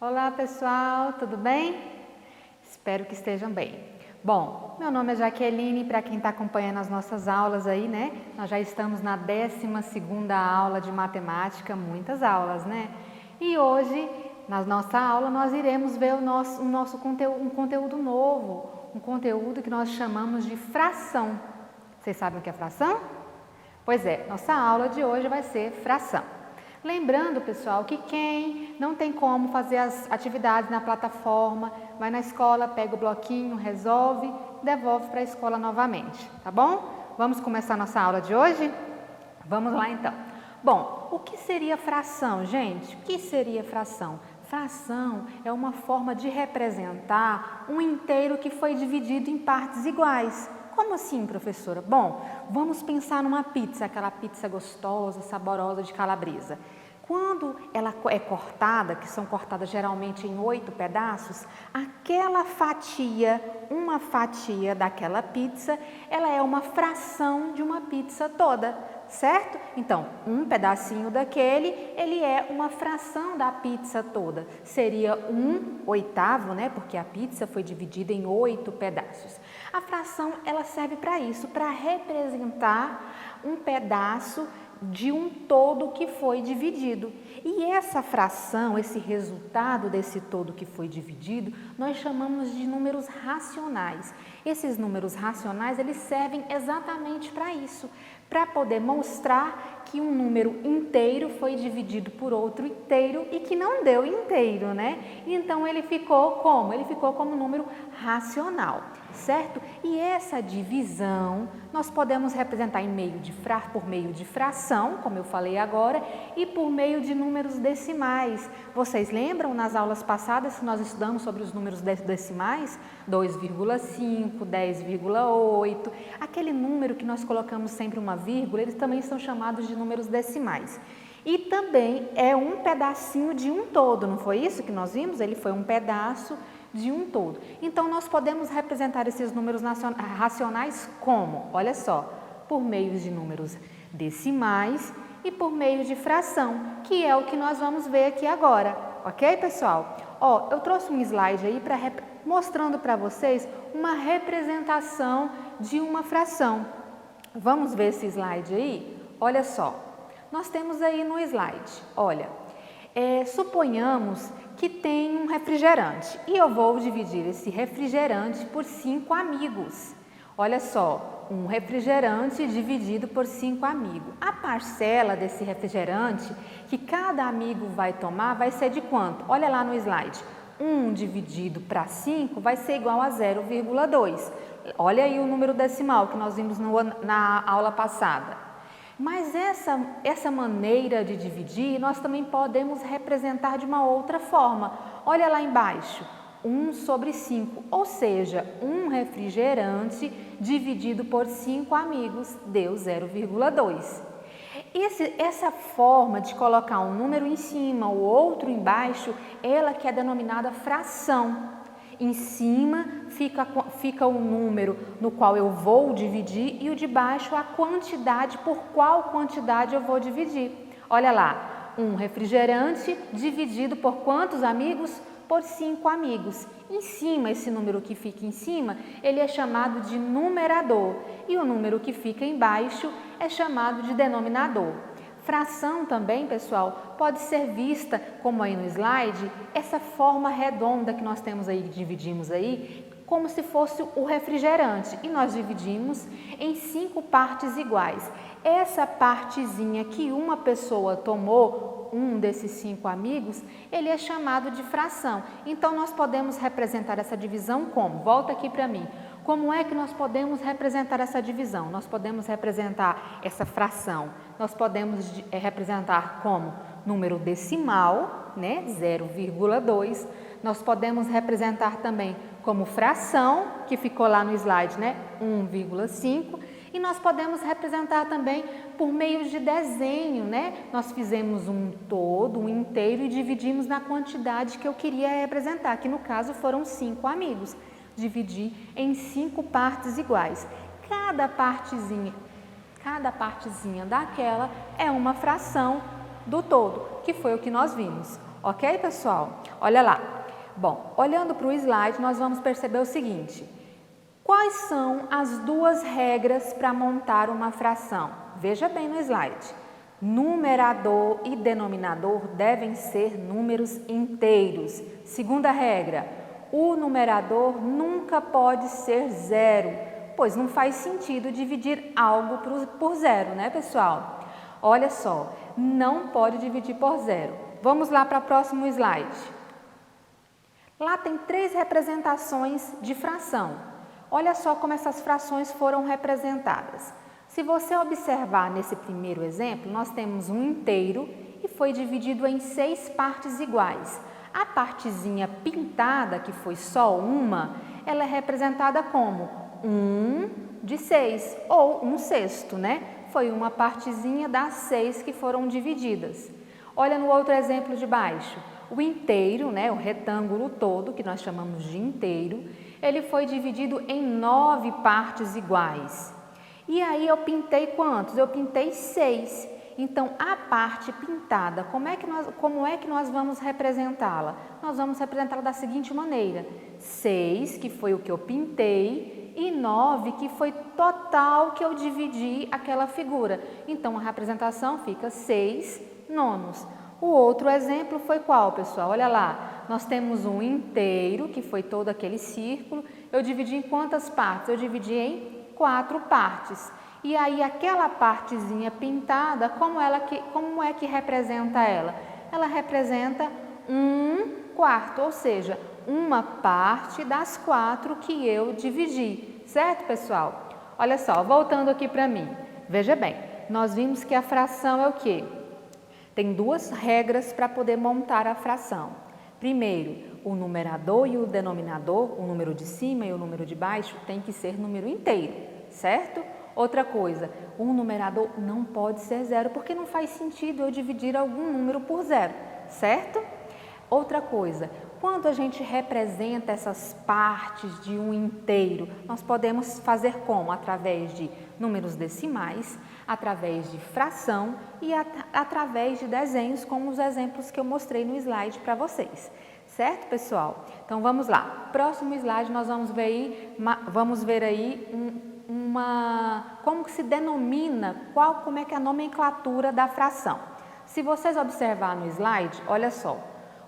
Olá pessoal, tudo bem? Espero que estejam bem. Bom, meu nome é Jaqueline, para quem está acompanhando as nossas aulas aí, né? Nós já estamos na 12ª aula de matemática, muitas aulas, né? E hoje, na nossa aula, nós iremos ver um conteúdo novo, um conteúdo que nós chamamos de fração. Vocês sabem o que é fração? Pois é, nossa aula de hoje vai ser fração. Lembrando, pessoal, que quem não tem como fazer as atividades na plataforma, vai na escola, pega o bloquinho, resolve, devolve para a escola novamente, tá bom? Vamos começar nossa aula de hoje? Vamos lá então. Bom, o que seria fração, gente? O que seria fração? Fração é uma forma de representar um inteiro que foi dividido em partes iguais. Como assim, professora? Bom, vamos pensar numa pizza, aquela pizza gostosa, saborosa de calabresa. Quando ela é cortada, que são cortadas geralmente em 8 pedaços, aquela fatia, uma fatia daquela pizza, ela é uma fração de uma pizza toda, certo? Então, um pedacinho daquele, ele é uma fração da pizza toda. Seria 1/8, né? Porque a pizza foi dividida em 8 pedaços. A fração, ela serve para isso, para representar um pedaço de um todo que foi dividido. E essa fração, esse resultado desse todo que foi dividido, nós chamamos de números racionais. Esses números racionais, eles servem exatamente para isso, para poder mostrar que um número inteiro foi dividido por outro inteiro e que não deu inteiro, né? Então ele ficou como? Ele ficou como número racional, certo? E essa divisão nós podemos representar por meio de fração, como eu falei agora, e por meio de números decimais. Vocês lembram nas aulas passadas que nós estudamos sobre os números decimais? 2,5, 10,8, aquele número que nós colocamos sempre uma vírgula, eles também são chamados de números decimais. E também é um pedacinho de um todo, não foi isso que nós vimos? Ele foi um pedaço de um todo. Então, nós podemos representar esses números racionais como? Olha só, por meio de números decimais e por meio de fração, que é o que nós vamos ver aqui agora, ok, pessoal? Ó, eu trouxe um slide aí mostrando para vocês uma representação de uma fração. Vamos ver esse slide aí? Olha só, nós temos aí no slide, olha, suponhamos que tem um refrigerante e eu vou dividir esse refrigerante por 5 amigos. Olha só, um refrigerante dividido por 5 amigos. A parcela desse refrigerante que cada amigo vai tomar vai ser de quanto? Olha lá no slide. 1 dividido para 5 vai ser igual a 0,2. Olha aí o número decimal que nós vimos na aula passada. Mas essa maneira de dividir, nós também podemos representar de uma outra forma. Olha lá embaixo, 1/5, ou seja, um refrigerante dividido por 5 amigos deu 0,2. Essa forma de colocar um número em cima, o outro embaixo, ela que é denominada fração. Em cima fica o número no qual eu vou dividir e o de baixo a quantidade, por qual quantidade eu vou dividir. Olha lá, um refrigerante dividido por quantos amigos? Por 5 amigos. Em cima, esse número que fica em cima, ele é chamado de numerador e o número que fica embaixo é chamado de denominador. Fração também, pessoal, pode ser vista, como aí no slide, essa forma redonda que nós temos aí, que dividimos aí, como se fosse o refrigerante. E nós dividimos em 5 partes iguais. Essa partezinha que uma pessoa tomou, um desses 5 amigos, ele é chamado de fração. Então, nós podemos representar essa divisão como? Volta aqui para mim. Como é que nós podemos representar essa divisão? Nós podemos representar essa fração. Nós podemos representar como número decimal, né? 0,2. Nós podemos representar também como fração, que ficou lá no slide, né? 1,5. E nós podemos representar também por meio de desenho, né? Nós fizemos um todo, um inteiro e dividimos na quantidade que eu queria representar, que no caso foram 5 amigos. Dividir em 5 partes iguais. Cada partezinha daquela é uma fração do todo, que foi o que nós vimos. Ok, pessoal? Olha lá. Bom, olhando para o slide, nós vamos perceber o seguinte. Quais são as duas regras para montar uma fração? Veja bem no slide. Numerador e denominador devem ser números inteiros. Segunda regra, o numerador nunca pode ser zero, pois não faz sentido dividir algo por zero, né, pessoal? Olha só, não pode dividir por zero. Vamos lá para o próximo slide. Lá tem 3 representações de fração. Olha só como essas frações foram representadas. Se você observar nesse primeiro exemplo, nós temos um inteiro e foi dividido em 6 partes iguais. A partezinha pintada, que foi só uma, ela é representada como 1 de 6 ou 1/6, né? Foi uma partezinha das 6 que foram divididas. Olha no outro exemplo de baixo. O inteiro, né, o retângulo todo, que nós chamamos de inteiro, ele foi dividido em 9 partes iguais. E aí eu pintei quantos? Eu pintei 6. Então, a parte pintada, como é que nós vamos representá-la? Nós vamos representá-la da seguinte maneira. 6, que foi o que eu pintei, e 9, que foi total que eu dividi aquela figura. Então, a representação fica 6/9. O outro exemplo foi qual, pessoal? Olha lá, nós temos um inteiro, que foi todo aquele círculo. Eu dividi em quantas partes? Eu dividi em 4 partes. E aí, aquela partezinha pintada, como é que representa ela? Ela representa 1/4, ou seja, uma parte das 4 que eu dividi. Certo, pessoal? Olha só, voltando aqui para mim. Veja bem, nós vimos que a fração é o quê? Tem 2 regras para poder montar a fração. Primeiro, o numerador e o denominador, o número de cima e o número de baixo, tem que ser número inteiro, certo? Outra coisa, o numerador não pode ser zero, porque não faz sentido eu dividir algum número por zero, certo? Outra coisa, quando a gente representa essas partes de um inteiro, nós podemos fazer como? Através de números decimais, através de fração e através de desenhos, como os exemplos que eu mostrei no slide para vocês. Certo, pessoal? Então, vamos lá. Próximo slide, nós vamos ver aí como que se denomina, como é que é a nomenclatura da fração. Se vocês observarem no slide, olha só,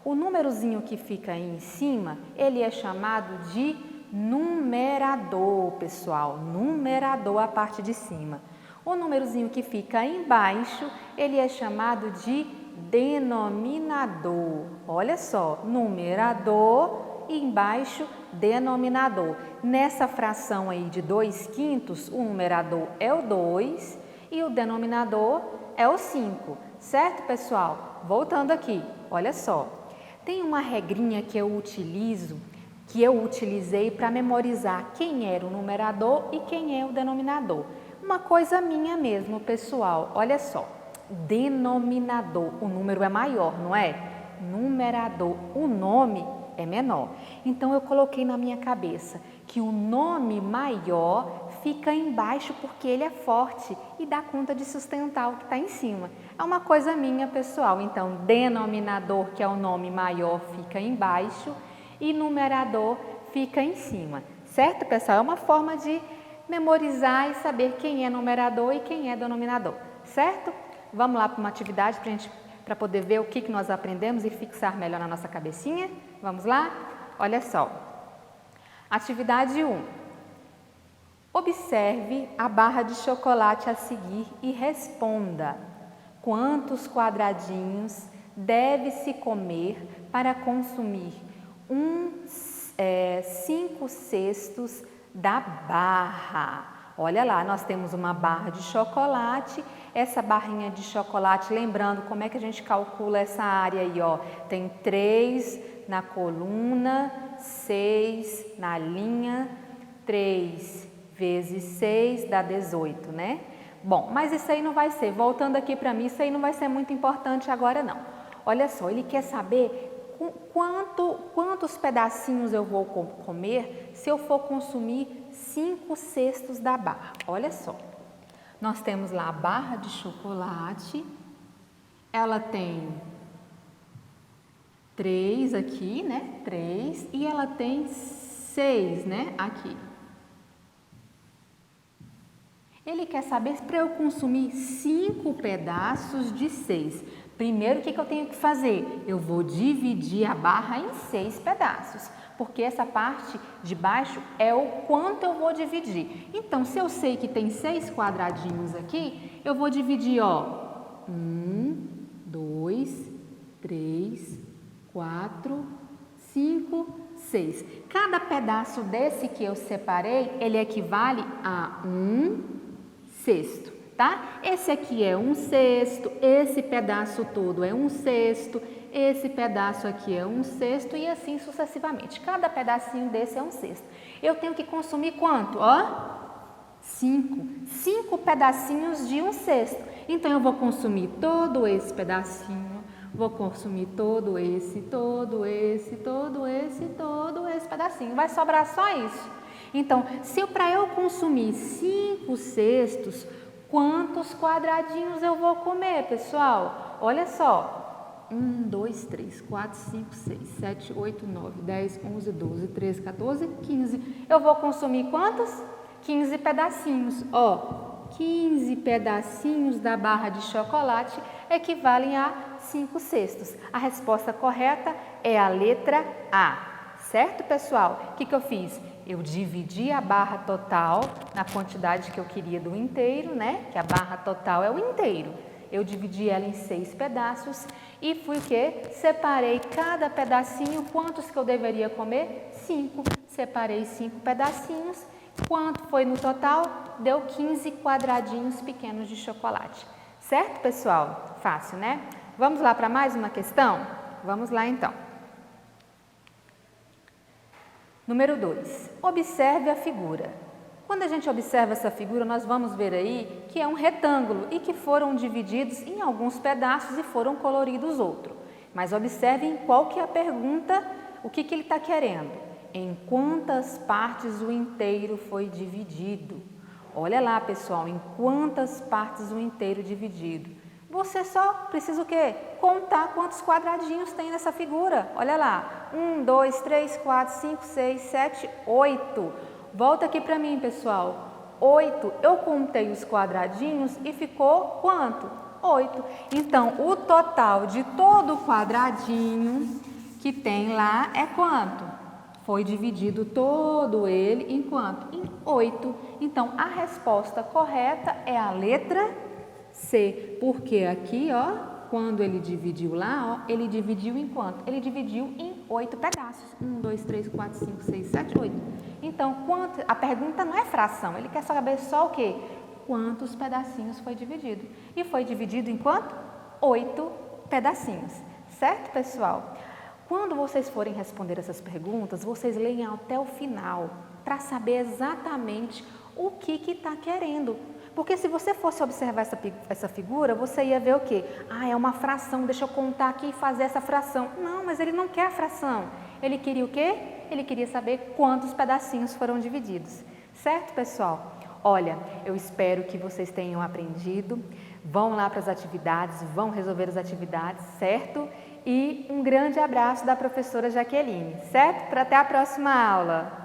o númerozinho que fica aí em cima, ele é chamado de numerador, pessoal, numerador a parte de cima. O númerozinho que fica aí embaixo, ele é chamado de denominador. Olha só, numerador e embaixo denominador. Nessa fração aí de 2/5, o numerador é o 2 e o denominador é o 5. Certo, pessoal? Voltando aqui, olha só. Tem uma regrinha que eu utilizei para memorizar quem era o numerador e quem é o denominador. Uma coisa minha mesmo, pessoal. Olha só. Denominador, o número é maior, não é? Numerador, o nome é menor. Então, eu coloquei na minha cabeça que o nome maior fica embaixo porque ele é forte e dá conta de sustentar o que está em cima. É uma coisa minha, pessoal. Então, denominador, que é o nome maior, fica embaixo e numerador fica em cima. Certo, pessoal? É uma forma de memorizar e saber quem é numerador e quem é denominador. Certo? Vamos lá para uma atividade para poder ver o que nós aprendemos e fixar melhor na nossa cabecinha? Vamos lá? Olha só. Atividade 1. Observe a barra de chocolate a seguir e responda. Quantos quadradinhos deve-se comer para consumir 5/6 da barra? Olha lá, nós temos uma barra de chocolate. Essa barrinha de chocolate, lembrando como é que a gente calcula essa área aí, ó. Tem 3 na coluna, 6 na linha, 3 vezes 6 dá 18, né? Bom, mas isso aí não vai ser, voltando aqui para mim, isso aí não vai ser muito importante agora não. Olha só, ele quer saber quantos pedacinhos eu vou comer se eu for consumir 5/6 da barra. Olha só, nós temos lá a barra de chocolate, ela tem 3 aqui, né? 3 e ela tem 6, né? Aqui. Ele quer saber para eu consumir 5 pedaços de 6. Primeiro, o que eu tenho que fazer? Eu vou dividir a barra em 6 pedaços, porque essa parte de baixo é o quanto eu vou dividir. Então, se eu sei que tem 6 quadradinhos aqui, eu vou dividir, ó, 1, 2, 3, 4, 5, 6. Cada pedaço desse que eu separei, ele equivale a 1/6, tá? Esse aqui é 1/6, esse pedaço todo é 1/6, esse pedaço aqui é 1/6 e assim sucessivamente. Cada pedacinho desse é 1/6. Eu tenho que consumir quanto? Ó, 5 pedacinhos de 1/6. Então, eu vou consumir todo esse pedacinho, vou consumir todo esse pedacinho. Vai sobrar só isso. Então, se para eu consumir 5/6, quantos quadradinhos eu vou comer, pessoal? Olha só. 1, 2, 3, 4, 5, 6, 7, 8, 9, 10, 11, 12, 13, 14, 15. Eu vou consumir quantos? 15 pedacinhos. Ó, 15 pedacinhos da barra de chocolate equivalem a 5/6. A resposta correta é a letra A. Certo, pessoal? O que eu fiz? Eu dividi a barra total na quantidade que eu queria do inteiro, né? Que a barra total é o inteiro. Eu dividi ela em 6 pedaços e fui o quê? Separei cada pedacinho. Quantos que eu deveria comer? 5. Separei 5 pedacinhos. Quanto foi no total? Deu 15 quadradinhos pequenos de chocolate. Certo, pessoal? Fácil, né? Vamos lá para mais uma questão? Vamos lá, então. Número 2. Observe a figura. Quando a gente observa essa figura, nós vamos ver aí que é um retângulo e que foram divididos em alguns pedaços e foram coloridos outro. Mas observem qual que é a pergunta, o que ele está querendo. Em quantas partes o inteiro foi dividido? Olha lá, pessoal, em quantas partes o inteiro dividido? Você só precisa o quê? Contar quantos quadradinhos tem nessa figura. Olha lá, 1, 2, 3, 4, 5, 6, 7, 8. Volta aqui para mim, pessoal. 8, eu contei os quadradinhos e ficou quanto? 8. Então, o total de todo quadradinho que tem lá é quanto? Foi dividido todo ele em quanto? Em 8. Então, a resposta correta é a letra C, porque aqui, ó, quando ele dividiu lá, ó, ele dividiu em quanto? Ele dividiu em 8 pedaços. 1, 2, 3, 4, 5, 6, 7, 8. Então, a pergunta não é fração, ele quer saber só o quê? Quantos pedacinhos foi dividido? E foi dividido em quanto? 8 pedacinhos. Certo, pessoal? Quando vocês forem responder essas perguntas, vocês leem até o final, para saber exatamente o que está querendo. Porque se você fosse observar essa figura, você ia ver o quê? Ah, é uma fração, deixa eu contar aqui e fazer essa fração. Não, mas ele não quer a fração. Ele queria o quê? Ele queria saber quantos pedacinhos foram divididos. Certo, pessoal? Olha, eu espero que vocês tenham aprendido. Vão lá para as atividades, vão resolver as atividades, certo? E um grande abraço da professora Jaqueline, certo? Para até a próxima aula.